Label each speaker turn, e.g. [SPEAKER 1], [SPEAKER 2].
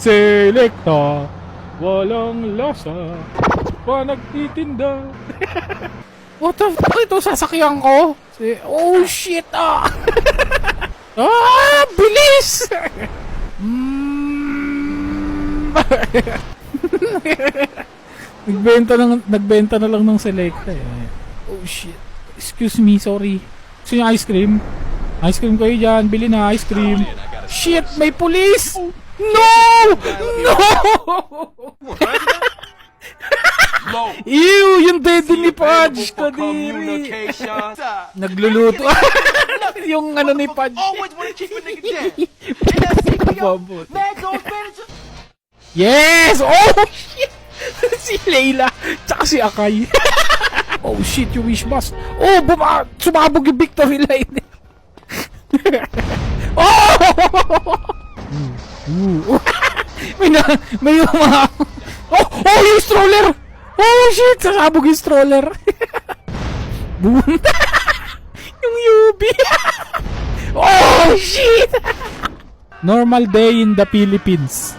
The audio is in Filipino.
[SPEAKER 1] Selecta, walang lasa, pa nagtitinda. What the fuck? Ito sasakyan ko? Oh shit ah! Ah! Bilis! nagbenta na lang ng Selecta eh. Oh shit. Excuse me, sorry. Gusto niyo ice cream? Ice cream kayo dyan. Bili na ice cream. Shit! May pulis! No! No! Ew! Yung daddy ni Pudge! Kadiri! Nagluluto. Yung ano ni Pudge. Yes! Oh shit! Si Layla! Tsaka si Akay. Oh shit! Yung wish bus. Oh! Sumabog yung victory line. Oh! May mga... Oh! Yung stroller! Oh shit! Sasabog yung stroller. Boom! Yung UB. Oh shit! Normal day in the Philippines.